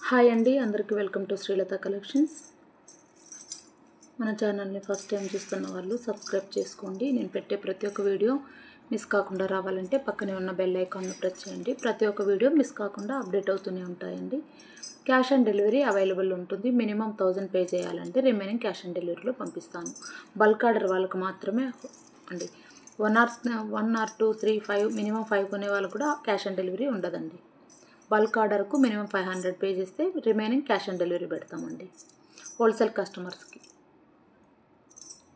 Hi అండి, అందరికీ welcome to Srilatha collections. మన ఛానల్ని ఫస్ట్ టైం చూస్తున్న వాళ్ళు సబ్స్క్రైబ్ చేసుకోండి. నేను పెట్టే ప్రతి ఒక్క వీడియో మిస్ కాకుండా రావాలంటే పక్కనే ఉన్న బెల్ ఐకాన్ను ప్రెస్ చేయండి. ప్రతి ఒక్క వీడియో మిస్ కాకుండా అప్డేట్ అవుతూనే ఉంటాయండి. క్యాష్ ఆన్ డెలివరీ అవైలబుల్ ఉంటుంది. మినిమం 1000 పే చేయాలంటే రిమైనింగ్ క్యాష్ ఆన్ డెలివరీలో పంపిస్తాను. బల్క్ ఆర్డర్ వాళ్ళకు మాత్రమే అండి. 1 or 2, 3, 5 మినిమం 5 కొనే వాళ్ళు కూడా క్యాష్ ఆన్ డెలివరీ ఉండదండి. బల్క్ ఆర్డర్కు మినిమం 500 పే చేస్తే రిమైనింగ్ క్యాష్ ఆన్ డెలివరీ పెడతామండి. హోల్సేల్ కస్టమర్స్కి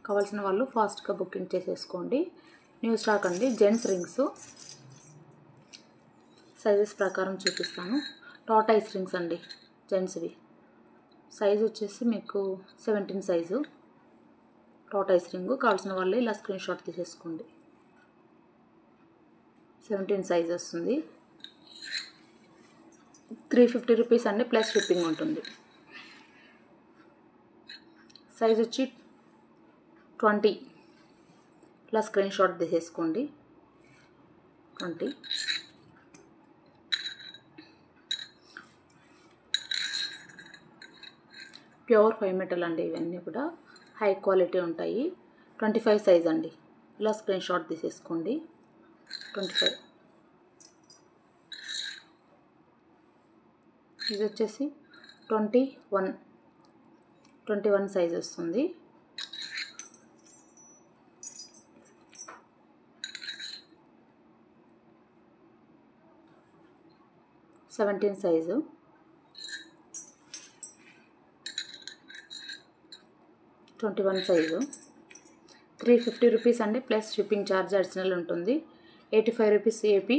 కావాల్సిన వాళ్ళు ఫాస్ట్గా బుకింగ్ చేసేసుకోండి. న్యూ స్టాక్ అండి. జెంట్స్ రింగ్స్ సైజెస్ ప్రకారం చూపిస్తాను. టార్టైస్ రింగ్స్ అండి, జెంట్స్వి. సైజు వచ్చేసి మీకు 17 సైజు టార్టైస్ రింగు. కావాల్సిన వాళ్ళు ఇలా స్క్రీన్ షాట్ తీసేసుకోండి. 17 సైజ్ వస్తుంది. 350 రూపీస్ అండి, ప్లస్ షిప్పింగ్ ఉంటుంది. సైజ్ వచ్చి 20 ఇలా స్క్రీన్ షాట్ తీసేసుకోండి. 20 ప్యూర్ 5 మెటల్ అండి. ఇవన్నీ కూడా హై క్వాలిటీ ఉంటాయి. 25 సైజ్ అండి, ఇలా స్క్రీన్ షాట్ తీసేసుకోండి. 25 ఇది వచ్చేసి 21 సైజ్ వస్తుంది. సెవెంటీన్ సైజు 21 సైజు 350 రూపీస్ అండి, ప్లస్ షిప్పింగ్ ఛార్జ్ అడిషనల్ ఉంటుంది. 85 రూపీస్ ఏపీ,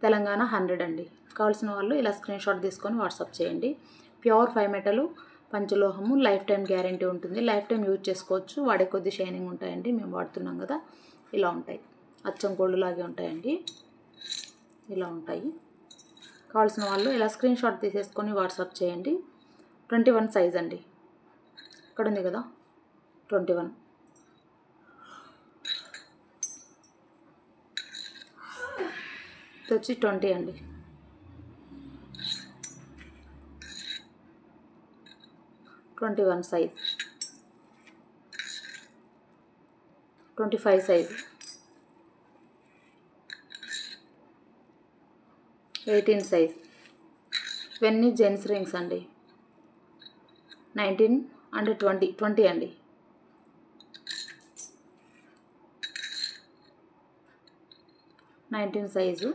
తెలంగాణ 100 అండి. కావాల్సిన వాళ్ళు ఇలా స్క్రీన్ షాట్ తీసుకొని వాట్సాప్ చేయండి. ప్యూర్ 5 మెటల్ పంచలోహము, లైఫ్ టైం గ్యారంటీ ఉంటుంది. లైఫ్ టైం యూజ్ చేసుకోవచ్చు. వాడే కొద్ది షైనింగ్ ఉంటాయండి. మేము వాడుతున్నాం కదా, ఇలా ఉంటాయి. అచ్చం గోల్డ్ లాగే ఉంటాయండి, ఇలా ఉంటాయి. కావాల్సిన వాళ్ళు ఇలా స్క్రీన్ షాట్ తీసేసుకొని వాట్సాప్ చేయండి. 21 సైజ్ అండి, ఇక్కడ ఉంది కదా 21. ఇది వచ్చి 20 అండి. 21 సైజ్. 25 సైజ్. 18 సైజ్. ఇవన్నీ జెంట్స్ రింగ్స్ అండి. 19 అండ్ 20 అండి. 19 సైజు.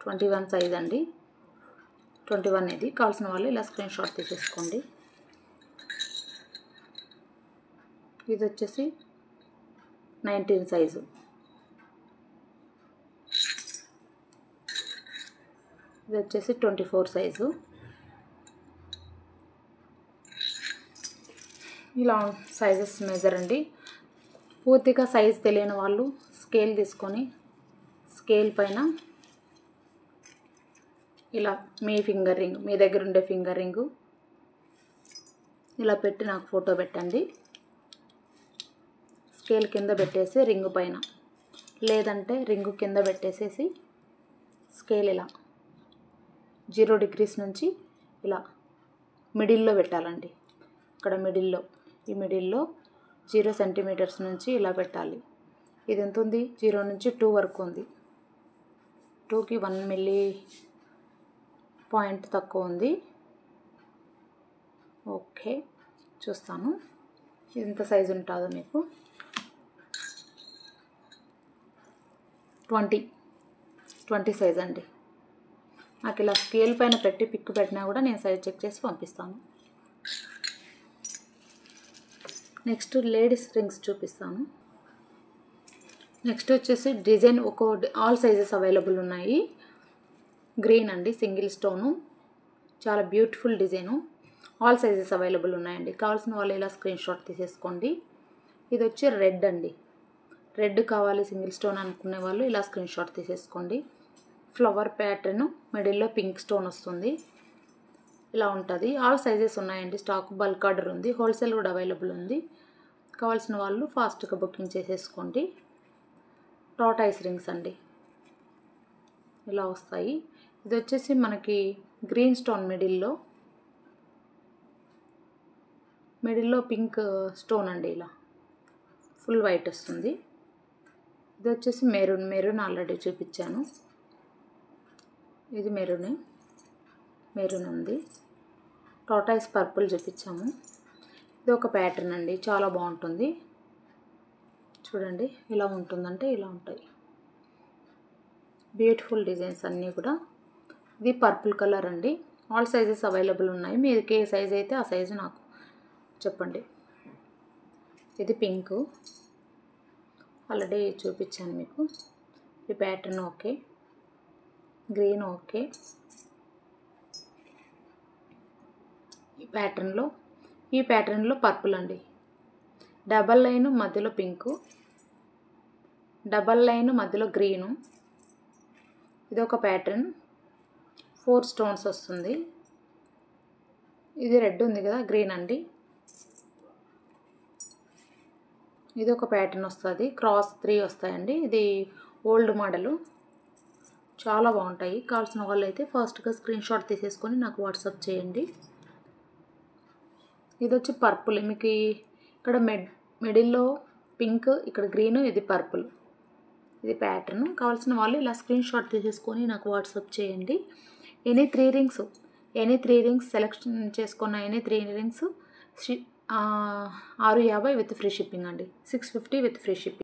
21 సైజ్ అండి. 21 ఇది. కావాల్సిన వాళ్ళు ఇలా స్క్రీన్ షాట్ తీసేసుకోండి. ఇది వచ్చేసి 19 సైజు. ఇది వచ్చేసి 24 సైజు. ఇలా సైజెస్ మెజర్ అండి. పూర్తిగా సైజ్ తెలియని వాళ్ళు స్కేల్ తీసుకొని స్కేల్ పైన ఇలా మీ ఫింగర్ రింగ్, మీ దగ్గర ఉండే ఫింగర్ రింగు ఇలా పెట్టి నాకు ఫోటో పెట్టండి. స్కేల్ కింద పెట్టేసి రింగు పైన, లేదంటే రింగు కింద పెట్టేసేసి స్కేల్ ఇలా 0 degrees నుంచి ఇలా మిడిల్లో పెట్టాలండి. ఇక్కడ ఈ మిడిల్లో 0 సెంటీమీటర్స్ నుంచి ఇలా పెట్టాలి. ఇది ఎంత ఉంది? 0 నుంచి 2 వరకు ఉంది. 2కి 1 మిల్లీ పాయింట్ తక్కువ ఉంది. ఓకే, చూస్తాను ఇది ఎంత సైజు ఉంటుందో మీకు. 20 సైజ్ అండి. నాకు ఇలా స్కేల్ పైన పెట్టి పిక్ పెట్టినా కూడా నేను సైజ్ చెక్ చేసి పంపిస్తాను. నెక్స్ట్ లేడీస్ రింగ్స్ చూపిస్తాను. నెక్స్ట్ వచ్చేసి డిజైన్ ఆల్ సైజెస్ అవైలబుల్ ఉన్నాయి. గ్రీన్ అండి, సింగిల్ స్టోను, చాలా beautiful design. All sizes available ఉన్నాయండి. కావాల్సిన వాళ్ళు ఇలా స్క్రీన్ షాట్ తీసేసుకోండి. ఇది వచ్చి రెడ్ అండి. రెడ్ కావాలి సింగిల్ స్టోన్ అనుకునే వాళ్ళు ఇలా స్క్రీన్ షాట్ తీసేసుకోండి. ఫ్లవర్ ప్యాటర్న్, మిడిల్లో పింక్ స్టోన్ వస్తుంది. ఇలా ఉంటుంది. ఆల్ సైజెస్ ఉన్నాయండి. స్టాక్ బల్క్ ఆర్డర్ ఉంది, హోల్సేల్ కూడా అవైలబుల్ ఉంది. కావాల్సిన వాళ్ళు ఫాస్ట్గా బుకింగ్ చేసేసుకోండి. టార్టైస్ రింగ్స్ అండి, ఇలా వస్తాయి. ఇది వచ్చేసి మనకి గ్రీన్ స్టోన్ మిడిల్లో పింక్ స్టోన్ అండి. ఇలా ఫుల్ వైట్ వస్తుంది. ఇది వచ్చేసి మెరూన్ ఆల్రెడీ చూపించాను. ఇది మెరూన్ ఉంది. టార్టాయిస్ పర్పుల్ చూపించాము. ఇది ఒక ప్యాటర్న్ అండి, చాలా బాగుంటుంది. చూడండి ఇలా ఉంటుందంటే ఇలా ఉంటాయి. బ్యూటిఫుల్ డిజైన్స్ అన్నీ కూడా. ఇది పర్పుల్ కలర్ అండి. ఆల్ సైజెస్ అవైలబుల్ ఉన్నాయి. మీకు ఏ సైజ్ అయితే ఆ సైజు నాకు చెప్పండి. ఇది పింక్ ఆల్రెడీ చూపించాను మీకు. ఈ ప్యాటర్న్ ఓకే. Green okay. ఈ ప్యాటర్న్లో పర్పుల్ అండి. డబల్ లైన్ మధ్యలో పింకు, డబల్ లైన్ మధ్యలో గ్రీను. ఇది ఒక ప్యాటర్న్, 4 స్టోన్స్ వస్తుంది. ఇది రెడ్ ఉంది కదా, గ్రీన్ అండి. ఇది ఒక ప్యాటర్న్ వస్తుంది, క్రాస్ 3 వస్తాయండి. ఇది ఓల్డ్ మోడలు, చాలా బాగుంటాయి. కావాల్సిన వాళ్ళు అయితే ఫాస్ట్గా స్క్రీన్ షాట్ తీసేసుకొని నాకు వాట్సాప్ చేయండి. ఇది వచ్చి పర్పుల్. మీకు ఇక్కడ మిడిల్లో పింక్, ఇక్కడ గ్రీన్, ఇది పర్పుల్. ఇది ప్యాటర్న్. కావాల్సిన వాళ్ళు ఇలా స్క్రీన్ షాట్ తీసేసుకొని నాకు వాట్సాప్ చేయండి. ఎనీ త్రీ రింగ్స్ సెలెక్షన్ చేసుకున్న any 3 rings 650 with free shipping అండి. 650 విత్ ఫ్రీ షిప్పింగ్.